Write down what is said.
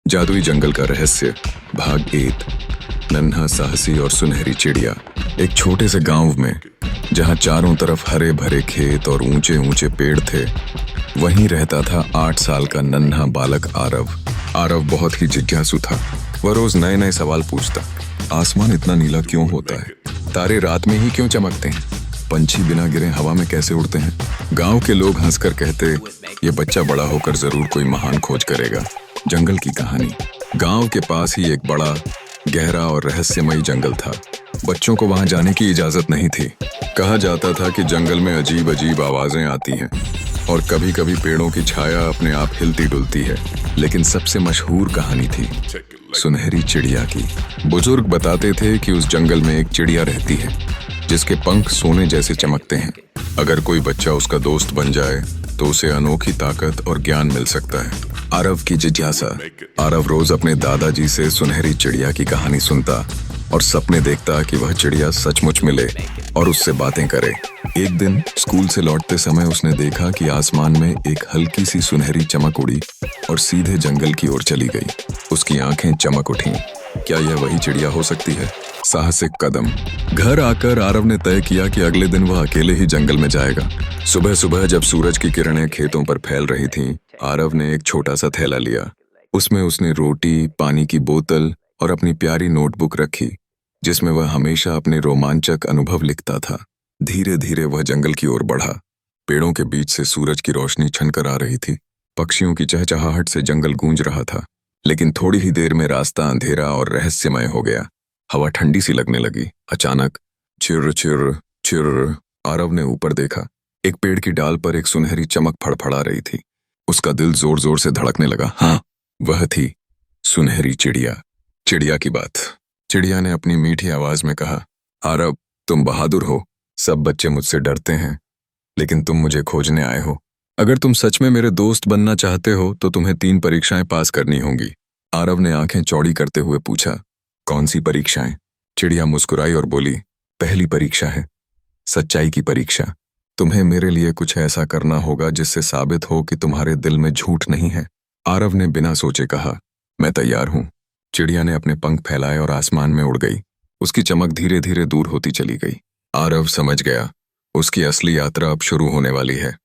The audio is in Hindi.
जादुई जंगल का रहस्य भाग 1। नन्हा साहसी और सुनहरी चिड़िया। एक छोटे से गांव में जहां चारों तरफ हरे भरे खेत और ऊंचे ऊंचे पेड़ थे, वहीं रहता था 8 साल का नन्हा बालक आरव। आरव बहुत ही जिज्ञासु था। वह रोज नए नए सवाल पूछता। आसमान इतना नीला क्यों होता है? तारे रात में ही क्यों चमकते हैं? पंछी बिना गिरे हवा में कैसे उड़ते हैं? गांव के लोग हंसकर कहते, ये बच्चा बड़ा होकर जरूर कोई महान खोज करेगा। जंगल की कहानी। गांव के पास ही एक बड़ा, गहरा और रहस्यमयी जंगल था। बच्चों को वहां जाने की इजाजत नहीं थी। कहा जाता था कि जंगल में अजीब अजीब आवाजें आती हैं और कभी कभी पेड़ों की छाया अपने आप हिलती डुलती है। लेकिन सबसे मशहूर कहानी थी सुनहरी चिड़िया की। बुजुर्ग बताते थे कि उस जंगल में एक चिड़िया रहती है जिसके पंख सोने जैसे चमकते हैं। अगर कोई बच्चा उसका दोस्त बन जाए तो उसे अनोखी ताकत और ज्ञान मिल सकता है। आरव की जिज्ञासा। आरव रोज अपने दादाजी से सुनहरी चिड़िया की कहानी सुनता और सपने देखता कि वह चिड़िया सचमुच मिले और उससे बातें करे। एक दिन स्कूल से लौटते समय उसने देखा कि आसमान में एक हल्की सी सुनहरी चमक उड़ी और सीधे जंगल की ओर चली गई। उसकी आंखें चमक उठीं। क्या यह वही चिड़िया हो सकती है? साहसिक कदम। घर आकर आरव ने तय किया कि अगले दिन वह अकेले ही जंगल में जाएगा। सुबह सुबह जब सूरज की किरणें खेतों पर फैल रही थीं, आरव ने एक छोटा सा थैला लिया। उसमें उसने रोटी, पानी की बोतल और अपनी प्यारी नोटबुक रखी जिसमें वह हमेशा अपने रोमांचक अनुभव लिखता था। धीरे धीरे वह जंगल की ओर बढ़ा। पेड़ों के बीच से सूरज की रोशनी छनकर आ रही थी। पक्षियों की चहचहाहट से जंगल गूंज रहा था। लेकिन थोड़ी ही देर में रास्ता अंधेरा और रहस्यमय हो गया। हवा ठंडी सी लगने लगी। अचानक चिर चिर चिर। आरव ने ऊपर देखा। एक पेड़ की डाल पर एक सुनहरी चमक फड़फड़ा रही थी। उसका दिल जोर जोर से धड़कने लगा। हाँ, वह थी सुनहरी चिड़िया। चिड़िया की बात। चिड़िया ने अपनी मीठी आवाज में कहा, आरव, तुम बहादुर हो। सब बच्चे मुझसे डरते हैं, लेकिन तुम मुझे खोजने आए हो। अगर तुम सच में मेरे दोस्त बनना चाहते हो तो तुम्हें 3 परीक्षाएं पास करनी होंगी। आरव ने आंखें चौड़ी करते हुए पूछा, कौन सी परीक्षाएं? चिड़िया मुस्कुराई और बोली, पहली परीक्षा है सच्चाई की परीक्षा। तुम्हें मेरे लिए कुछ ऐसा करना होगा जिससे साबित हो कि तुम्हारे दिल में झूठ नहीं है। आरव ने बिना सोचे कहा, मैं तैयार हूं। चिड़िया ने अपने पंख फैलाए और आसमान में उड़ गई। उसकी चमक धीरे धीरे दूर होती चली गई। आरव समझ गया, उसकी असली यात्रा अब शुरू होने वाली है।